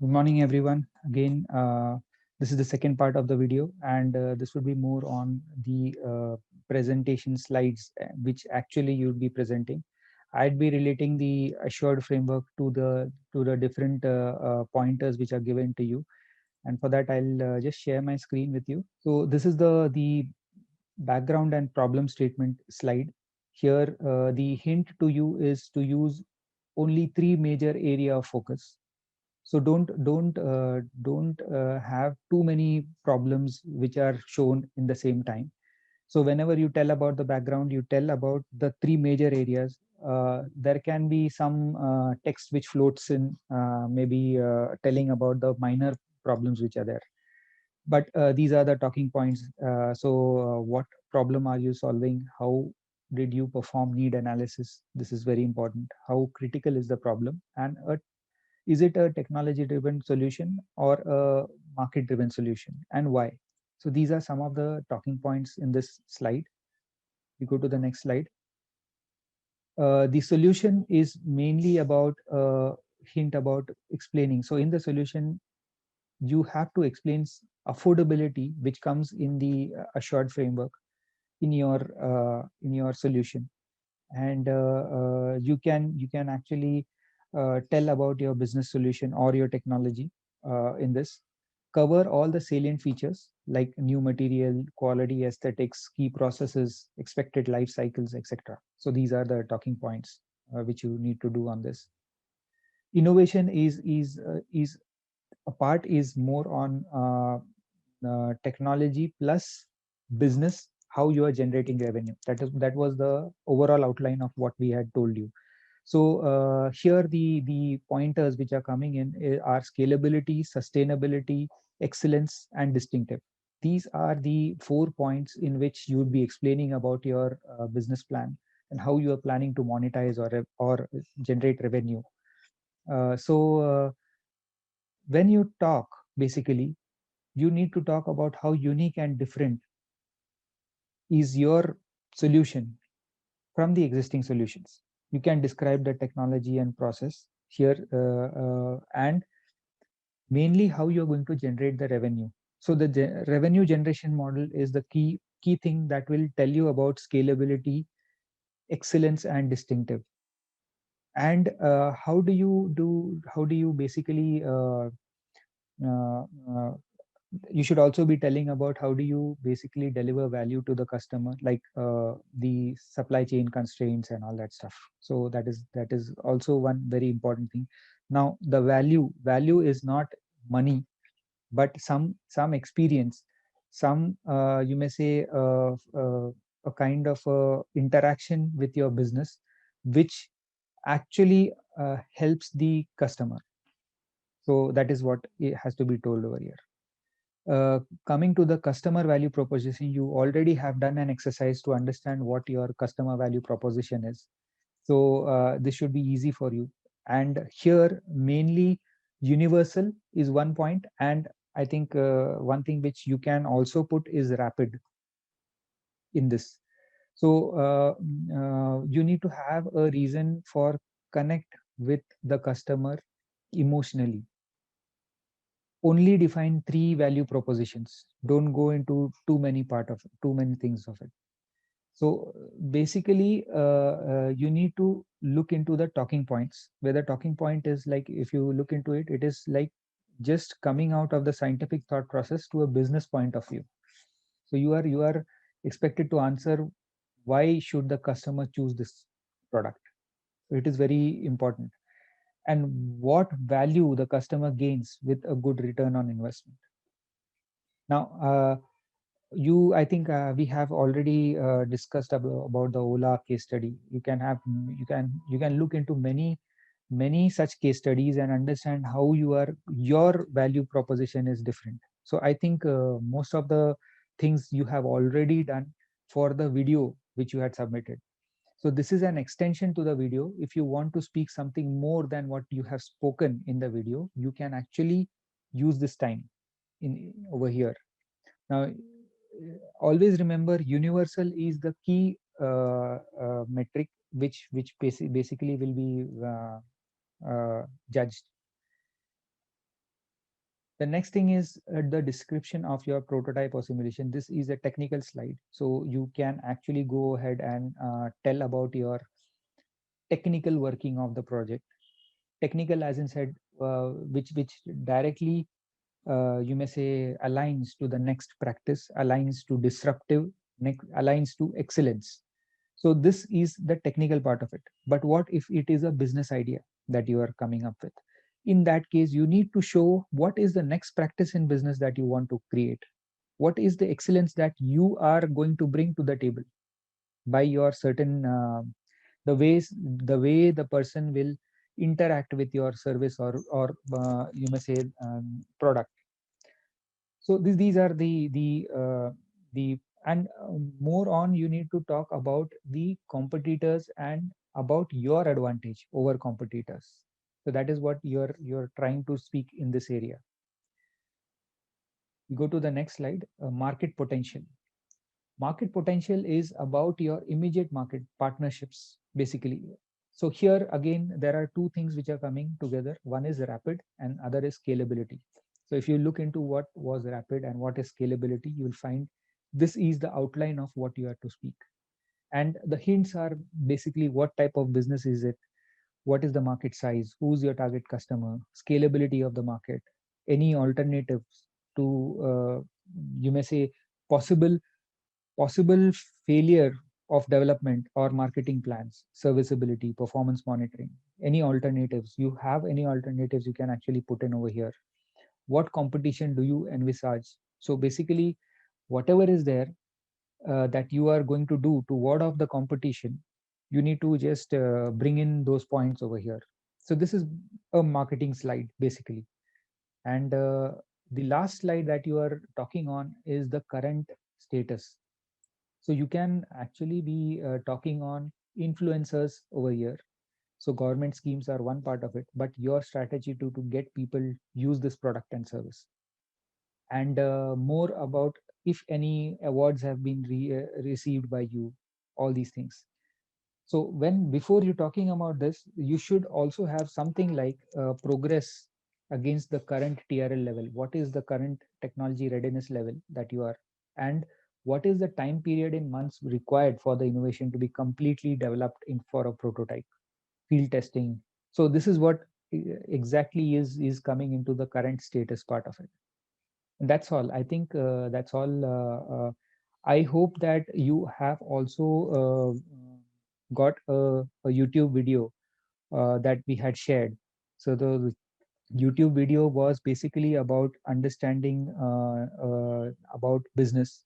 Good morning, everyone. Again, this is the second part of the video, and this would be more on the presentation slides, which actually you'll be presenting. I'd be relating the assured framework to the different pointers which are given to you, and for that, I'll just share my screen with you. So this is the background and problem statement slide. Here, the hint to you is to use only three major area of focus. So don't have too many problems which are shown in the same time. So whenever you tell about the background, you tell about the three major areas. There can be some text which floats in, maybe telling about the minor problems which are there, but these are the talking points. What problem are you solving? How did you perform need analysis? This is very important. How critical is the problem, and is it a technology driven solution or a market driven solution, and why? So these are some of the talking points in this slide. We go to the next slide. The solution is mainly about hint about explaining. So in the solution, you have to explain affordability, which comes in the assured framework in your solution, and you can actually tell about your business solution or your technology in this. Cover all the salient features like new material, quality, aesthetics, key processes, expected life cycles, etc. So these are the talking points which you need to do on this. Innovation is a part is more on technology plus business, how you are generating revenue. That was the overall outline of what we had told you. So here the pointers which are coming in are scalability, sustainability, excellence, and distinctive. These are the 4 points in which you would be explaining about your business plan and how you are planning to monetize or generate revenue. So when you talk, basically, you need to talk about how unique and different is your solution from the existing solutions. You can describe the technology and process here, and mainly how you're going to generate the revenue. So the revenue generation model is the key thing that will tell you about scalability, excellence, and distinctive. And how do you basically uh, uh, you should also be telling about how do you basically deliver value to the customer, like the supply chain constraints and all that stuff. So that is also one very important thing. Now the value is not money, but some experience, some you may say a kind of interaction with your business which actually helps the customer. So that is what it has to be told over here. Coming to the customer value proposition, you already have done an exercise to understand what your customer value proposition is. So this should be easy for you. And here, mainly universal is one point. And I think one thing which you can also put is rapid in this. So you need to have a reason for connect with the customer emotionally. Only define three value propositions. Don't go into too many things of it. So basically, you need to look into the talking points, where the talking point is like, if you look into it, it is like just coming out of the scientific thought process to a business point of view. So you are expected to answer why should the customer choose this product. It is very important, and what value the customer gains with a good return on investment. Now, you I think we have already discussed about the Ola case study. You can look into many such case studies and understand how your value proposition is different. So I think most of the things you have already done for the video which you had submitted. So this is an extension to the video. If you want to speak something more than what you have spoken in the video, you can actually use this time in over here. Now, always remember, universal is the key metric which basically will be judged. The next thing is the description of your prototype or simulation. This is a technical slide, so you can actually go ahead and tell about your technical working of the project. Technical, as in said, which directly, you may say, aligns to the next practice, aligns to disruptive, aligns to excellence. So this is the technical part of it. But what if it is a business idea that you are coming up with? In that case, you need to show what is the next practice in business that you want to create. What is the excellence that you are going to bring to the table by your certain the way the person will interact with your service, or you may say, product. So these are the and more on, you need to talk about the competitors and about your advantage over competitors. So that is what you're trying to speak in this area. We go to the next slide. Market potential. Market potential is about your immediate market partnerships, basically. So here again, there are two things which are coming together. One is rapid and other is scalability. So if you look into what was rapid and what is scalability, you will find this is the outline of what you have to speak. And the hints are basically what type of business is it, what is the market size, who's your target customer, scalability of the market, any alternatives to, you may say, possible possible failure of development or marketing plans, serviceability, performance monitoring, any alternatives. You have any alternatives you can actually put in over here. What competition do you envisage? So basically, whatever is there that you are going to do to ward off the competition, you need to just bring in those points over here. So this is a marketing slide, basically. And the last slide that you are talking on is the current status. So you can actually be talking on influencers over here. So government schemes are one part of it, but your strategy to get people use this product and service. And more about if any awards have been received by you, all these things. So when before you talking about this, you should also have something like progress against the current TRL level. What is the current technology readiness level that you are, and what is the time period in months required for the innovation to be completely developed in for a prototype, field testing. So this is what exactly is coming into the current status part of it. And that's all. I think that's all. I hope that you have also got a YouTube video that we had shared. So the YouTube video was basically about understanding about business,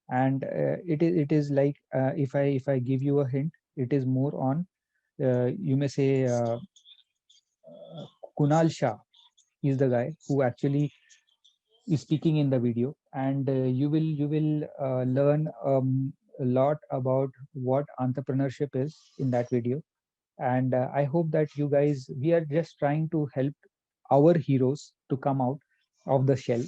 and it is like, if I give you a hint, it is more on, you may say, Kunal Shah is the guy who actually is speaking in the video, and you will learn a lot about what entrepreneurship is in that video. And I hope that you guys, we are just trying to help our heroes to come out of the shell.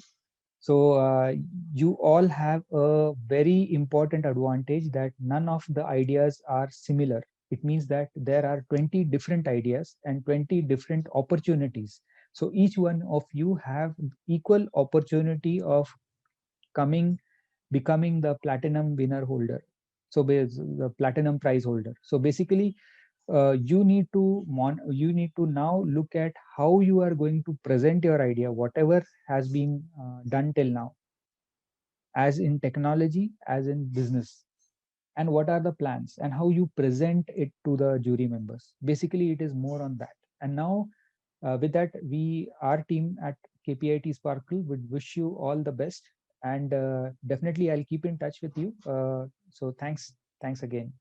So you all have a very important advantage that none of the ideas are similar. It means that there are 20 different ideas and 20 different opportunities. So each one of you have equal opportunity of coming becoming the platinum winner holder. So the platinum prize holder. So basically, you need to now look at how you are going to present your idea, whatever has been done till now, as in technology, as in business, and what are the plans and how you present it to the jury members. Basically, it is more on that. And now, with that, our team at KPIT Sparkle would wish you all the best, and definitely I'll keep in touch with you. So thanks again.